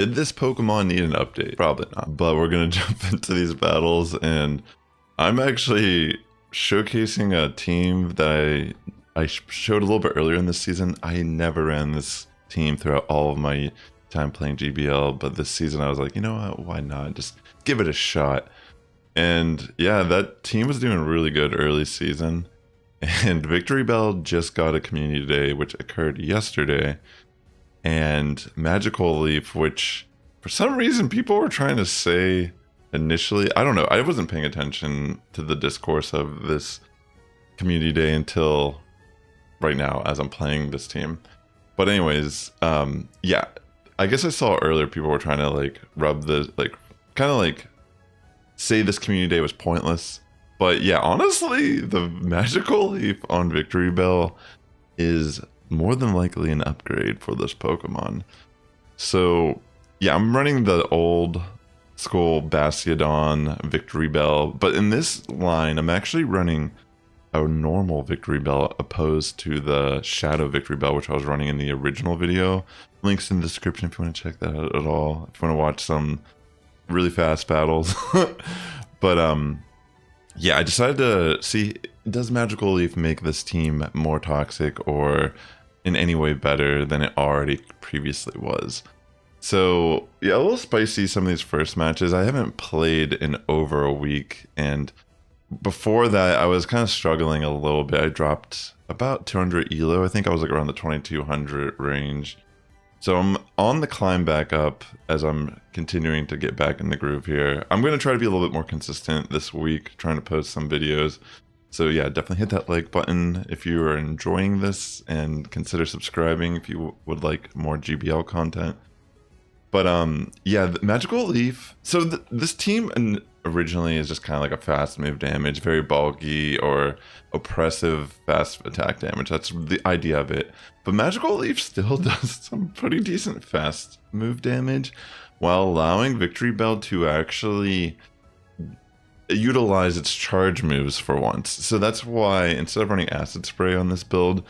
Did this Pokemon need an update? Probably not. But we're gonna jump into these battles, and I'm actually showcasing a team that I showed a little bit earlier in this season. I never ran this team throughout all of my time playing GBL, but this season I was like, you know what, why not? Just give it a shot. And yeah, that team was doing really good early season. And Victreebel just got a community day, which occurred yesterday. And Magical Leaf, which for some reason people were trying to say initially, I don't know, I wasn't paying attention to the discourse of this community day until right now as I'm playing this team. But anyways, yeah, I guess I saw earlier people were trying to like rub the, like, kind of like say this community day was pointless. But yeah, honestly, the Magical Leaf on Victreebel is more than likely an upgrade for this Pokemon. So yeah, I'm running the old school Bastiodon Victreebel, but in this line, I'm actually running a normal Victreebel opposed to the Shadow Victreebel, which I was running in the original video. Links in the description if you want to check that out at all. If you want to watch some really fast battles. But yeah, I decided to see, does Magical Leaf make this team more toxic or in any way better than it already previously was? So yeah, a little spicy some of these first matches. I haven't played in over a week, and before that I was kind of struggling a little bit. I dropped about 200 elo. I think I was like around the 2200 range. So I'm on the climb back up as I'm continuing to get back in the groove here. I'm going to try to be a little bit more consistent this week, trying to post some videos. So yeah, definitely hit that like button if you are enjoying this, and consider subscribing if you would like more GBL content. But yeah, the Magical Leaf. So this team originally is just kind of like a fast move damage, very bulky or oppressive fast attack damage. That's the idea of it. But Magical Leaf still does some pretty decent fast move damage while allowing Victreebel to actually utilize its charge moves for once. So that's why instead of running Acid Spray on this build,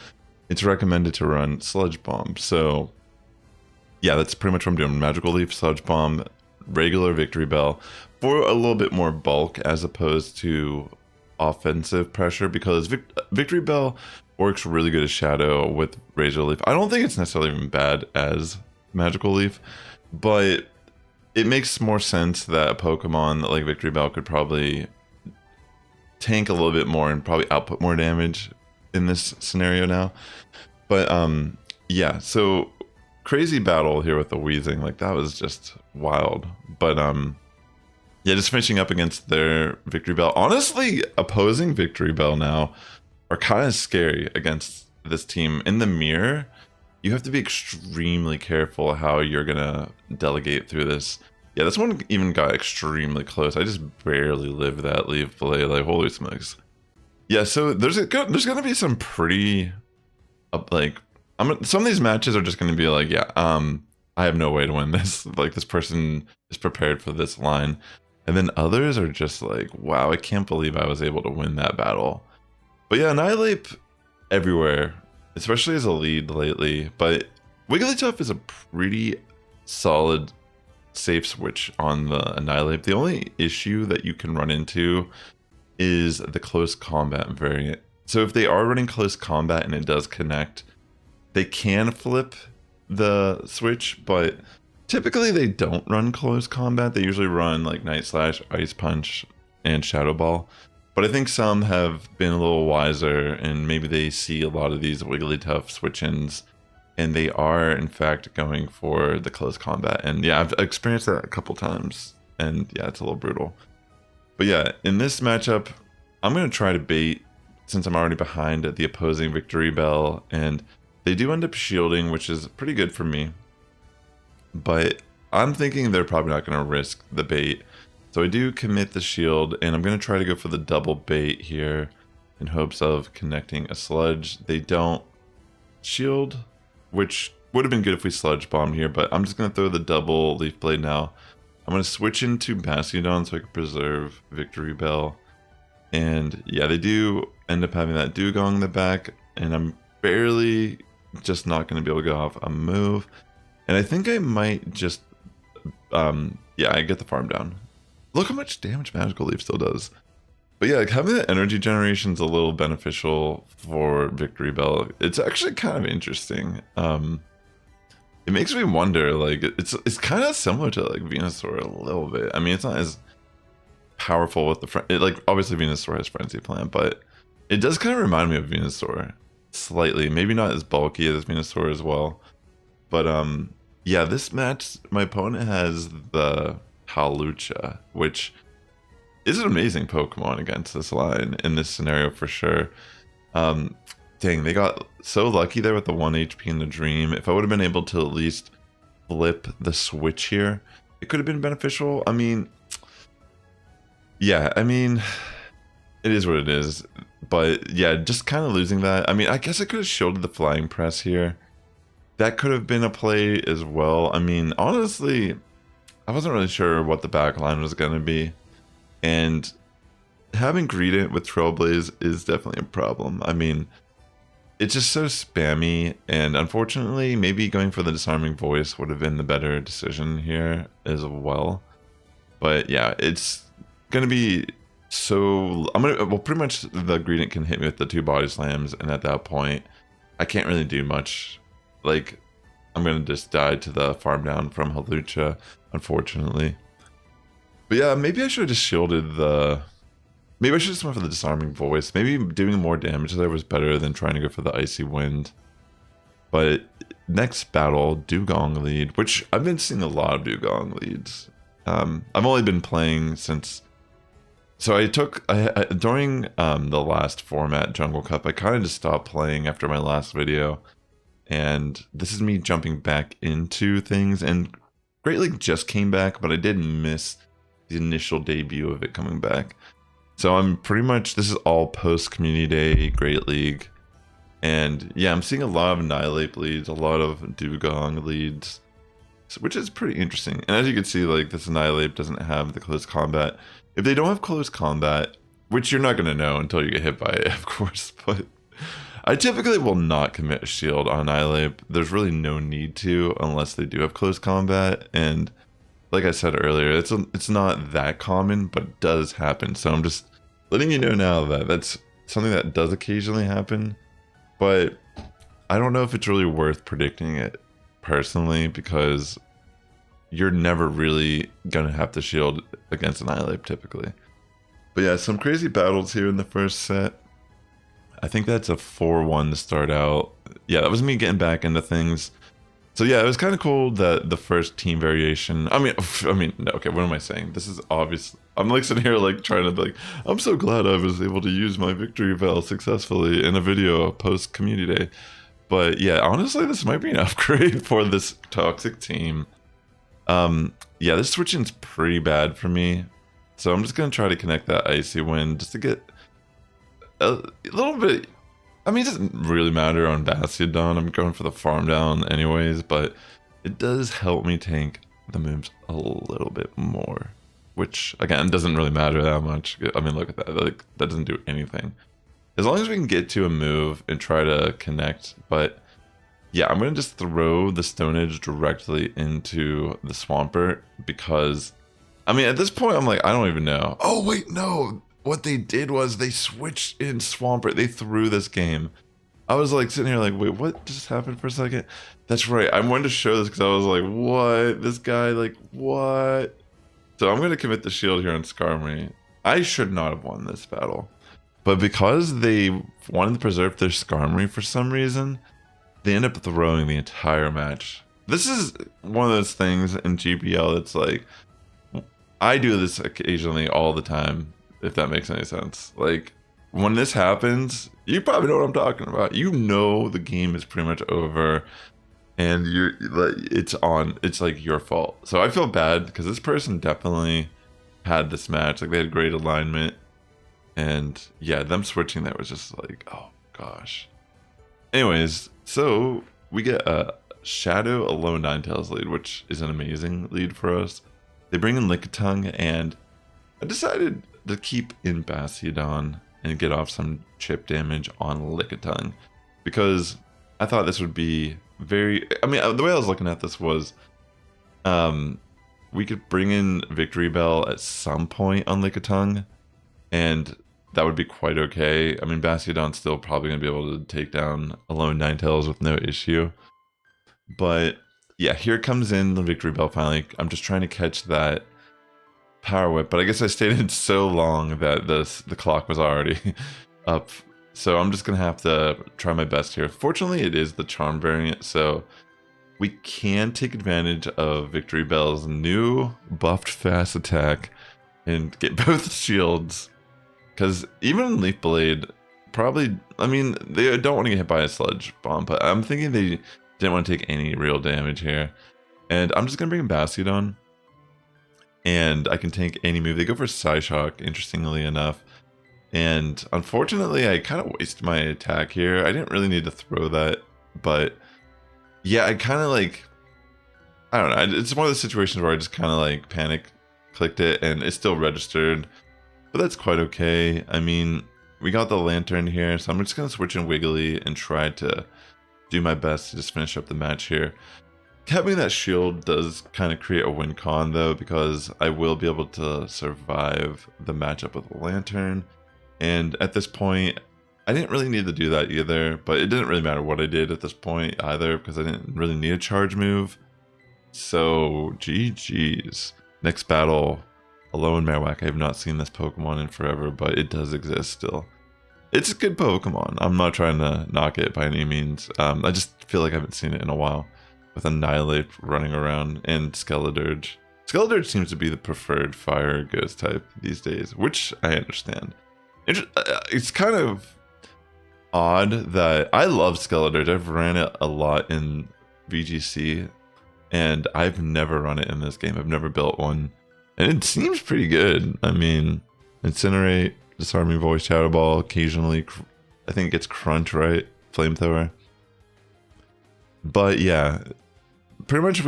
it's recommended to run Sludge Bomb. So yeah, that's pretty much what I'm doing. Magical Leaf, Sludge Bomb, regular Victreebel for a little bit more bulk as opposed to offensive pressure, because Victreebel works really good as Shadow with Razor Leaf. I don't think it's necessarily even bad as Magical Leaf, but it makes more sense that a Pokemon like Victreebel could probably tank a little bit more and probably output more damage in this scenario now. But yeah, so crazy battle here with the Weezing, like that was just wild. But yeah, just finishing up against their Victreebel. Honestly, opposing Victreebel now are kind of scary against this team. In the mirror, you have to be extremely careful how you're gonna delegate through this. Yeah, this one even got extremely close. I just barely lived that Leaf Blade, like holy smokes. Yeah, so there's gonna be some pretty like some of these matches are just gonna be like, yeah, I have no way to win this. Like this person is prepared for this line. And then others are just like, wow, I can't believe I was able to win that battle. But yeah, Annihilate everywhere, especially as a lead lately. But Wigglytuff is a pretty solid safe switch on the Annihilate. The only issue that you can run into is the close combat variant. So if they are running close combat and it does connect, they can flip the switch, but typically they don't run close combat. They usually run like Night Slash, Ice Punch, and Shadow Ball. But I think some have been a little wiser, and maybe they see a lot of these Wigglytuff switch-ins, and they are in fact going for the close combat. And yeah, I've experienced that a couple times, and yeah, it's a little brutal. But yeah, in this matchup, I'm going to try to bait, since I'm already behind the opposing Victreebel, and they do end up shielding, which is pretty good for me. But I'm thinking they're probably not going to risk the bait. So I do commit the shield, and I'm going to try to go for the double bait here in hopes of connecting a sludge. They don't shield, which would have been good if we sludge bombed here, but I'm just going to throw the double Leaf Blade now. I'm going to switch into Bastiodon so I can preserve Victreebel. And yeah, they do end up having that Dugong in the back, and I'm barely just not going to be able to go off a move. And I think I might just yeah, I get the farm down. Look how much damage Magical Leaf still does. But yeah, like having the energy generation is a little beneficial for Victreebel. It's actually kind of interesting. It makes me wonder, like, it's kind of similar to like Venusaur a little bit. I mean, it's not as powerful with the like obviously Venusaur has Frenzy Plant, but it does kind of remind me of Venusaur slightly. Maybe not as bulky as Venusaur as well, but yeah, this match my opponent has the Hawlucha, which is an amazing Pokemon against this line in this scenario for sure. Dang, they got so lucky there with the 1 HP in the Dream. If I would have been able to at least flip the switch here, it could have been beneficial. I mean, yeah, I mean, it is what it is. But yeah, just kind of losing that. I mean, I guess I could have shielded the Flying Press here. That could have been a play as well. I mean, honestly, I wasn't really sure what the back line was going to be. And having Greedent with Trailblaze is definitely a problem. I mean, it's just so spammy, and unfortunately, maybe going for the Disarming Voice would have been the better decision here as well. But yeah, it's gonna be so... well, pretty much the Greedent can hit me with the 2 Body Slams, and at that point, I can't really do much. Like, I'm gonna just die to the farm down from Hawlucha, unfortunately. But yeah, maybe I should have just shielded the... Maybe I should just went for the Disarming Voice. Maybe doing more damage there was better than trying to go for the Icy Wind. But next battle, Dugong lead, which I've been seeing a lot of Dugong leads. I've only been playing since... So I took... during the last format, Jungle Cup, I kind of just stopped playing after my last video. And this is me jumping back into things. And Great League just came back, but I did miss the initial debut of it coming back. So I'm pretty much, this is all post Community Day, Great League. And yeah, I'm seeing a lot of Annihilape leads, a lot of Dugong leads, which is pretty interesting. And as you can see, like, this Annihilape doesn't have the close combat. If they don't have close combat, which you're not going to know until you get hit by it, of course, but I typically will not commit a shield on Annihilape. There's really no need to unless they do have close combat. And like I said earlier, it's not that common, but it does happen. So I'm just letting you know now that that's something that does occasionally happen, but I don't know if it's really worth predicting it personally, because you're never really gonna have to shield against Annihilape typically. But yeah, some crazy battles here in the first set. I think that's a 4-1 to start out. Yeah, that was me getting back into things. So yeah, it was kind of cool that the first team variation. I mean, no, okay, what am I saying? This is obvious. I'm like sitting here like trying to be like, I'm so glad I was able to use my Victreebel successfully in a video post Community Day. But yeah, honestly, this might be an upgrade for this toxic team. Yeah, this switching's pretty bad for me. So I'm just gonna try to connect that Icy Wind just to get a little bit. I mean, it doesn't really matter on Bastiodon. I'm going for the farm down anyways, but it does help me tank the moves a little bit more, which again doesn't really matter that much. I mean, look at that. Like, that doesn't do anything. As long as we can get to a move and try to connect. But yeah, I'm going to just throw the Stone Edge directly into the Swampert, because I mean, at this point, I'm like, I don't even know. Oh, wait, no. What they did was they switched in Swampert. They threw this game. I was like sitting here like, wait, what just happened for a second? That's right. I wanted to show this because I was like, what? This guy, like, what? So I'm going to commit the shield here on Skarmory. I should not have won this battle. But because they wanted to preserve their Skarmory for some reason, they end up throwing the entire match. This is one of those things in GPL that's like, I do this occasionally all the time, if that makes any sense. Like, when this happens, you probably know what I'm talking about. You know the game is pretty much over, and you're like, it's like your fault. So I feel bad because this person definitely had this match. Like, they had great alignment, and yeah, them switching that was just like, oh gosh. Anyways, so we get a Shadow Alone Ninetales lead, which is an amazing lead for us. They bring in Lickitung, and I decided to keep in Bastiodon and get off some chip damage on Lickitung, because I thought this would be very... I mean, the way I was looking at this was, we could bring in Victreebel at some point on Lickitung, and that would be quite okay. I mean, Bastiodon's still probably going to be able to take down a lone Ninetales with no issue. But yeah, here comes in the Victreebel finally. I'm just trying to catch that Power Whip, but I guess I stayed in so long that the clock was already up. So I'm just going to have to try my best here. Fortunately, it is the Charm variant, so we can take advantage of Victreebel's new buffed fast attack and get both shields. Because even Leaf Blade, probably, I mean, they don't want to get hit by a Sludge Bomb, but I'm thinking they didn't want to take any real damage here. And I'm just going to bring in Bastiodon, and I can tank any move. They go for Psyshock, interestingly enough. And unfortunately, I kind of wasted my attack here. I didn't really need to throw that, but yeah, I kind of like, I don't know. It's one of those situations where I just kind of like panic clicked it and it still registered, but that's quite okay. I mean, we got the Lantern here, so I'm just going to switch in Wiggly and try to do my best to just finish up the match here. Having that shield does kind of create a win con though, because I will be able to survive the matchup with the Lantern. And at this point, I didn't really need to do that either, but it didn't really matter what I did at this point either, because I didn't really need a charge move. So GG's. Next battle, Alolan Marowak. I have not seen this Pokemon in forever, but it does exist still. It's a good Pokemon. I'm not trying to knock it by any means. I just feel like I haven't seen it in a while, with Annihilate running around and Skeledirge. Skeledirge seems to be the preferred fire ghost type these days, which I understand. It's kind of odd that I love Skeledirge. I've ran it a lot in VGC, and I've never run it in this game. I've never built one, and it seems pretty good. I mean, Incinerate, Disarming Voice, Shadow Ball, occasionally, I think it gets Crunch, right? Flamethrower. But yeah, pretty much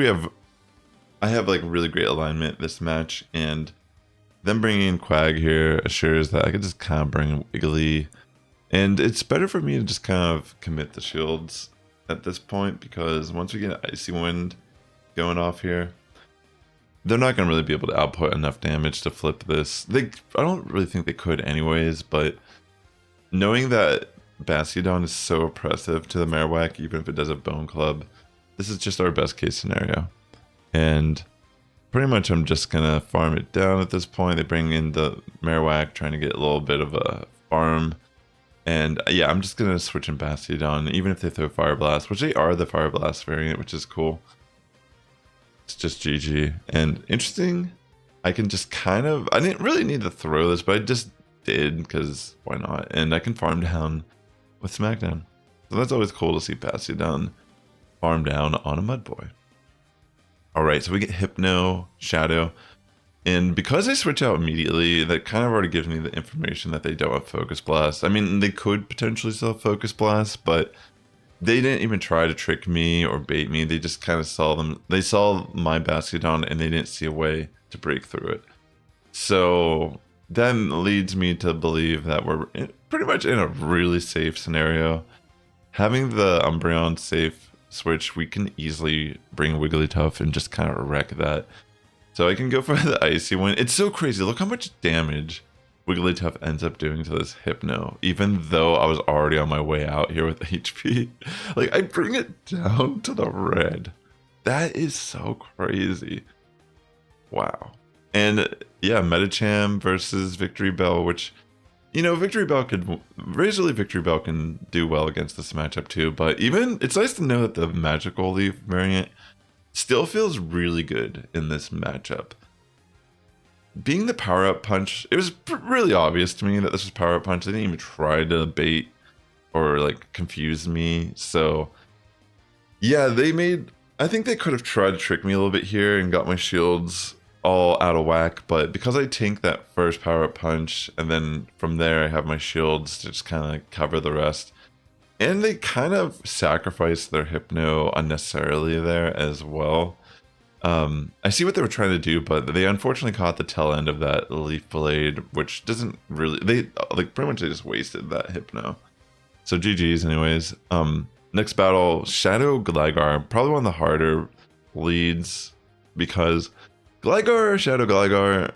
I have like really great alignment this match, and them bringing in Quag here assures that I could just kind of bring in Wiggly. And it's better for me to just kind of commit the shields at this point, because once we get Icy Wind going off here, they're not going to really be able to output enough damage to flip this. I don't really think they could anyways, but knowing that Bastiodon is so oppressive to the Marowak, even if it does have Bone Club, this is just our best case scenario. And pretty much I'm just going to farm it down at this point. They bring in the Marowak, trying to get a little bit of a farm. And yeah, I'm just going to switch in Bastiodon, even if they throw Fire Blast, which they are the Fire Blast variant, which is cool. It's just GG. And interesting, I can just kind of, I didn't really need to throw this, but I just did, because why not? And I can farm down with Smackdown. So that's always cool to see Bastiodon farm down on a Mud Boy. Alright, so we get Hypno, Shadow, and because they switch out immediately, that kind of already gives me the information that they don't have Focus Blast. I mean, they could potentially still have Focus Blast, but they didn't even try to trick me or bait me. They just kind of saw them. They saw my Bastiodon and they didn't see a way to break through it. So that leads me to believe that we're pretty much in a really safe scenario. Having the Umbreon safe switch, we can easily bring Wigglytuff and just kind of wreck that. So I can go for the Icy Wind. It's so crazy. Look how much damage Wigglytuff ends up doing to this Hypno, even though I was already on my way out here with HP. Like, I bring it down to the red. That is so crazy. Wow. And yeah, Medicham versus Victreebel, which, you know, Victreebel can do well against this matchup too, but even, it's nice to know that the Magical Leaf variant still feels really good in this matchup. Being the Power-Up Punch, it was really obvious to me that this was Power-Up Punch. They didn't even try to bait or like confuse me. So yeah, I think they could have tried to trick me a little bit here and got my shields all out of whack, but because I tank that first Power-Up Punch, and then from there I have my shields to just kind of like cover the rest. And they kind of sacrificed their Hypno unnecessarily there as well. I see what they were trying to do, but they unfortunately caught the tail end of that Leaf Blade, which doesn't really, they like pretty much they just wasted that Hypno. So GG's anyways. Next battle, Shadow Gligar, probably one of the harder leads, because Gligar, Shadow Gligar,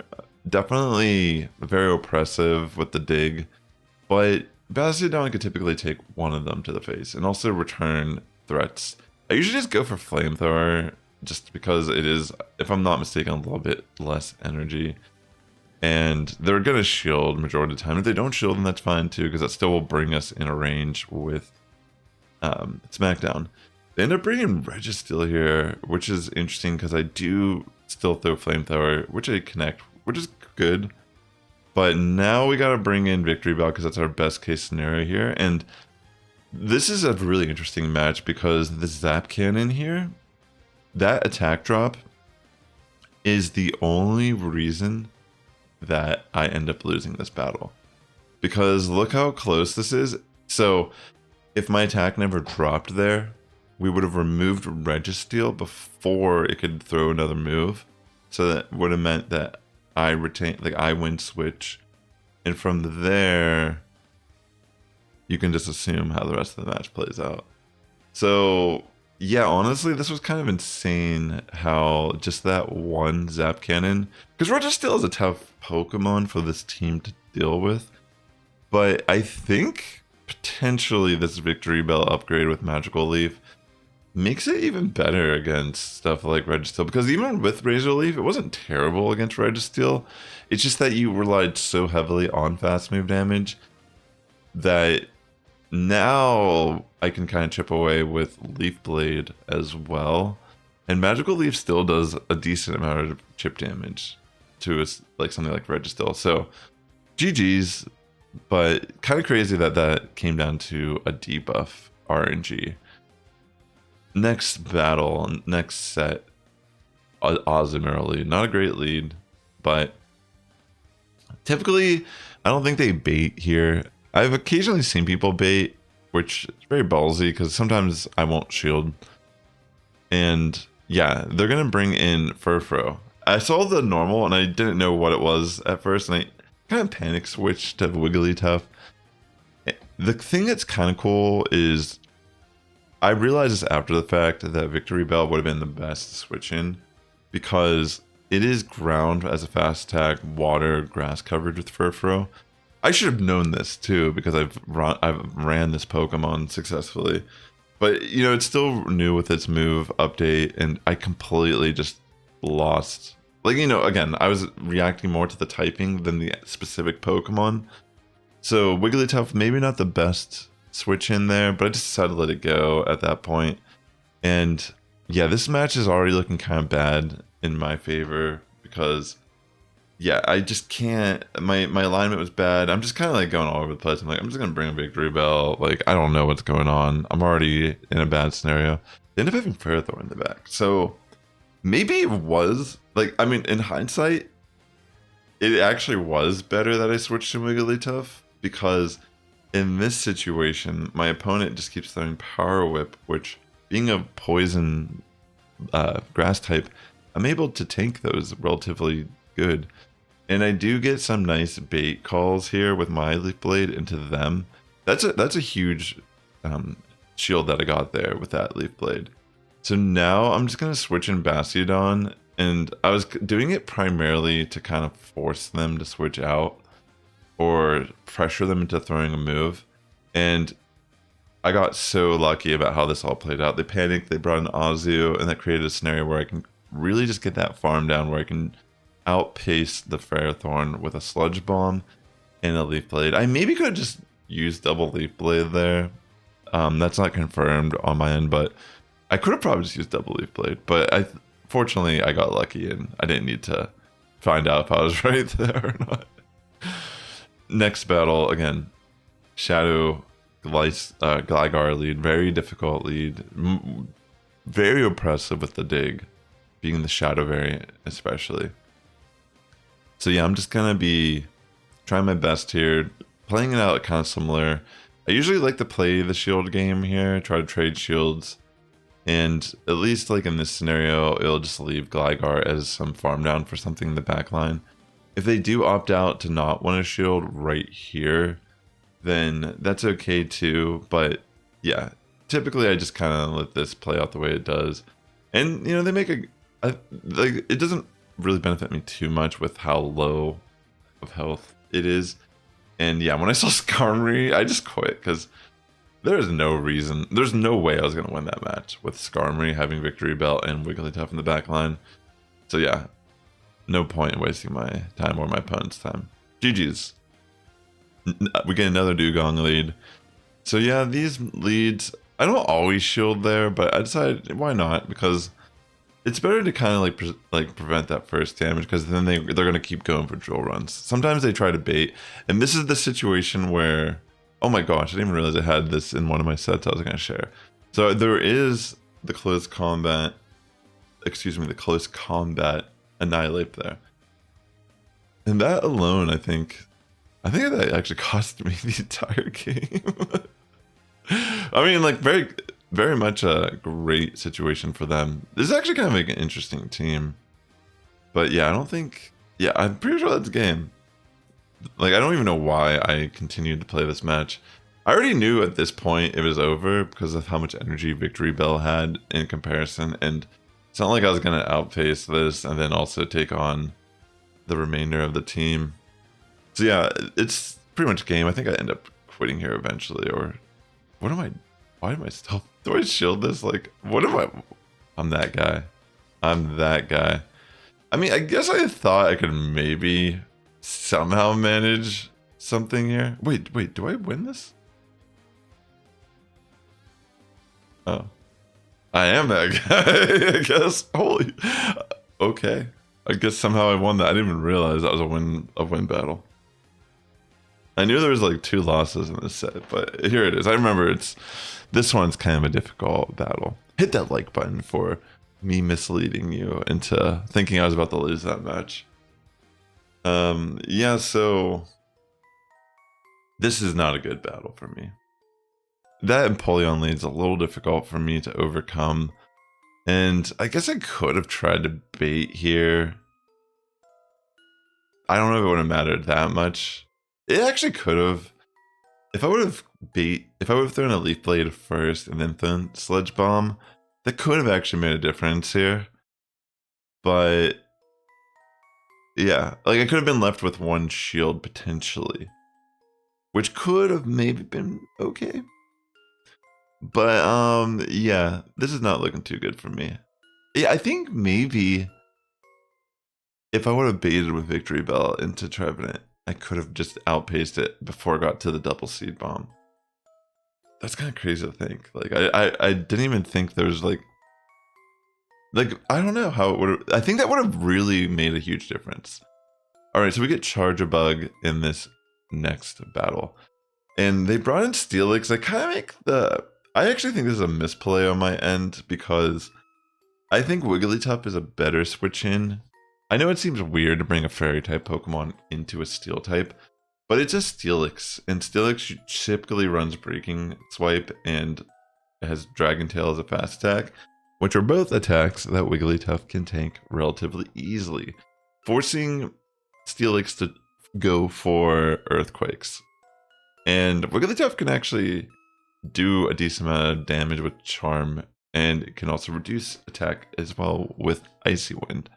definitely very oppressive with the dig, but Bastiodon could typically take one of them to the face and also return threats. I usually just go for Flamethrower just because it is, if I'm not mistaken, a little bit less energy. And they're going to shield majority of the time. If they don't shield, then that's fine too, because that still will bring us in a range with Smackdown. They end up bringing Registeel here, which is interesting because I do still throw Flamethrower, which I connect, which is good. But now we got to bring in Victreebel because that's our best case scenario here. And this is a really interesting match because the Zap Cannon here, that attack drop is the only reason that I end up losing this battle. Because look how close this is. So if my attack never dropped there, we would have removed Registeel before it could throw another move. So that would have meant that I retain, like I win switch. And from there, you can just assume how the rest of the match plays out. So yeah, honestly, this was kind of insane how just that one Zap Cannon, because Registeel is a tough Pokemon for this team to deal with. But I think potentially this Victreebel upgrade with Magical Leaf makes it even better against stuff like Registeel, because even with Razor Leaf, it wasn't terrible against Registeel. It's just that you relied so heavily on fast move damage that now I can kind of chip away with Leaf Blade as well. And Magical Leaf still does a decent amount of chip damage to like something like Registeel. So GG's, but kind of crazy that that came down to a debuff RNG. Next battle, next set, Ozumir lead. Not a great lead, but typically I don't think they bait here. I've occasionally seen people bait, which is very ballsy because sometimes I won't shield. And yeah, they're going to bring in Furfrou. I saw the normal and I didn't know what it was at first, and I kind of panic switched to Wigglytuff. The thing that's kind of cool is I realized this after the fact that Victreebel would have been the best to switch in because it is ground as a fast attack, water, grass coverage with Furfrou. I should have known this too because I've ran this Pokemon successfully. But, you know, it's still new with its move update, and I completely just lost. Like, you know, again, I was reacting more to the typing than the specific Pokemon. So Wigglytuff, maybe not the best switch in there, but I just decided to let it go at that point. And yeah, this match is already looking kind of bad in my favor because, yeah, I just can't. My alignment was bad. I'm just kind of like going all over the place. I'm like, I'm just going to bring a Victreebel. Like, I don't know what's going on. I'm already in a bad scenario. They end up having Ferrothorn in the back. So maybe it was, like, I mean, in hindsight, it actually was better that I switched to Wigglytuff because in this situation, my opponent just keeps throwing Power Whip, which, being a poison grass type, I'm able to tank those relatively good. And I do get some nice bait calls here with my Leaf Blade into them. That's a huge shield that I got there with that Leaf Blade. So now I'm just going to switch in Bastiodon, and I was doing it primarily to kind of force them to switch out or pressure them into throwing a move. And I got so lucky about how this all played out. They panicked, they brought in Azu, and that created a scenario where I can really just get that farm down where I can outpace the Ferrothorn with a Sludge Bomb and a Leaf Blade. I maybe could have just used double Leaf Blade there. That's not confirmed on my end, but I could have probably just used double Leaf Blade. But fortunately, I got lucky and I didn't need to find out if I was right there or not. Next battle, again, Shadow Gligar lead. Very difficult lead. Very oppressive with the dig, being the Shadow variant especially. So yeah, I'm just going to be trying my best here, playing it out kind of similar. I usually like to play the shield game here, try to trade shields, and at least like in this scenario, it'll just leave Gligar as some farm down for something in the back line. If they do opt out to not want a shield right here, then that's okay too. But yeah, typically I just kind of let this play out the way it does. And, you know, they make like, it doesn't really benefit me too much with how low of health it is. And yeah, when I saw Skarmory, I just quit because there's no reason, there's no way I was going to win that match with Skarmory having Victreebel and Wigglytuff in the back line. So yeah, no point in wasting my time or my opponent's time. GG's. We get another Dugong lead. So yeah, these leads, I don't always shield there, but I decided why not, because it's better to kind of like prevent that first damage, because then they're going to keep going for drill runs. Sometimes they try to bait, and this is the situation where, oh my gosh, I didn't even realize I had this in one of my sets I was going to share. So there is the close combat, the close combat Annihilate there. And that alone, I think that actually cost me the entire game. I mean, like, very much a great situation for them. This is actually kind of like an interesting team. But yeah, I'm pretty sure that's game. Like, I don't even know why I continued to play this match. I already knew at this point it was over because of how much energy Victreebel had in comparison, and it's not like I was going to outpace this and then also take on the remainder of the team. So yeah, it's pretty much game. I think I end up quitting here eventually, or why am I still, do I shield this? Like, I'm that guy. I mean, I guess I thought I could maybe somehow manage something here. Wait, do I win this? Oh, I am that guy, I guess. Holy, okay. I guess somehow I won that. I didn't even realize that was a win battle. I knew there was like 2 losses in this set, but here it is. I remember this one's kind of a difficult battle. Hit that like button for me misleading you into thinking I was about to lose that match. Yeah, so this is not a good battle for me. That Empoleon lead's a little difficult for me to overcome. And I guess I could have tried to bait here. I don't know if it would have mattered that much. It actually could have. If I would have thrown a Leaf Blade first and then thrown Sludge Bomb, that could have actually made a difference here. But yeah, like, I could have been left with 1 shield potentially, which could have maybe been okay. But yeah, this is not looking too good for me. Yeah, I think maybe if I would have baited with Victreebel into Trevenant, I could have just outpaced it before I got to the double Seed Bomb. That's kind of crazy to think. Like, I didn't even think there was like I don't know how it would have. I think that would have really made a huge difference. All right, so we get Charjabug in this next battle, and they brought in Steelix. I kind of make I actually think this is a misplay on my end, because I think Wigglytuff is a better switch in. I know it seems weird to bring a fairy type Pokemon into a steel type, but it's a Steelix, and Steelix typically runs Breaking Swipe and has Dragon Tail as a fast attack, which are both attacks that Wigglytuff can tank relatively easily, forcing Steelix to go for Earthquakes. And Wigglytuff can actually do a decent amount of damage with Charm, and it can also reduce attack as well with Icy Wind.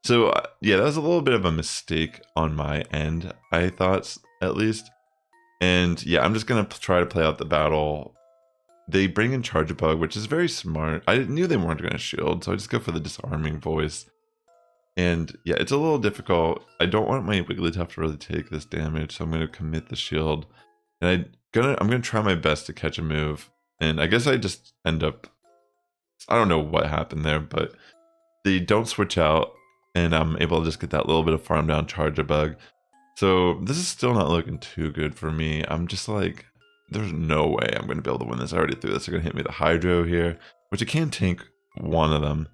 So yeah, that was a little bit of a mistake on my end, I thought, at least. And yeah, I'm just gonna try to play out the battle. They bring in Charjabug, which is very smart. I knew they weren't gonna shield, so I just go for the Disarming Voice. And yeah, it's a little difficult. I don't want my Wigglytuff to really take this damage, so I'm gonna commit the shield. And I'm gonna try my best to catch a move. And I guess I just end up, I don't know what happened there, but they don't switch out, and I'm able to just get that little bit of farm down Charjabug. So this is still not looking too good for me. I'm just like, there's no way I'm gonna be able to win this. I already threw this. They're gonna hit me the Hydro here, which I can tank one of them.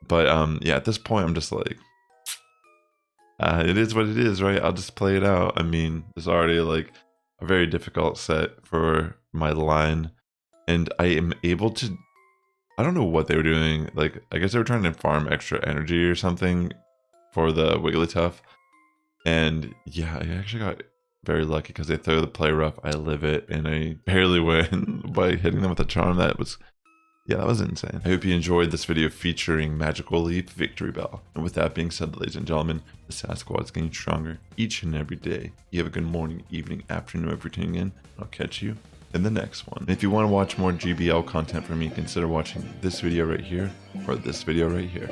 But yeah, at this point I'm just like, it is what it is, right? I'll just play it out. I mean, it's already like a very difficult set for my line, and I am able to, I don't know what they were doing. Like, I guess they were trying to farm extra energy or something for the Wigglytuff. And yeah, I actually got very lucky because they throw the Play Rough, I live it, and I barely win by hitting them with a Charm that was Yeah, that was insane. I hope you enjoyed this video featuring Magical Leaf Victreebel. And with that being said, ladies and gentlemen, the Sass Squad is getting stronger each and every day. You have a good morning, evening, afternoon if you're tuning in. I'll catch you in the next one. And if you want to watch more GBL content from me, consider watching this video right here or this video right here.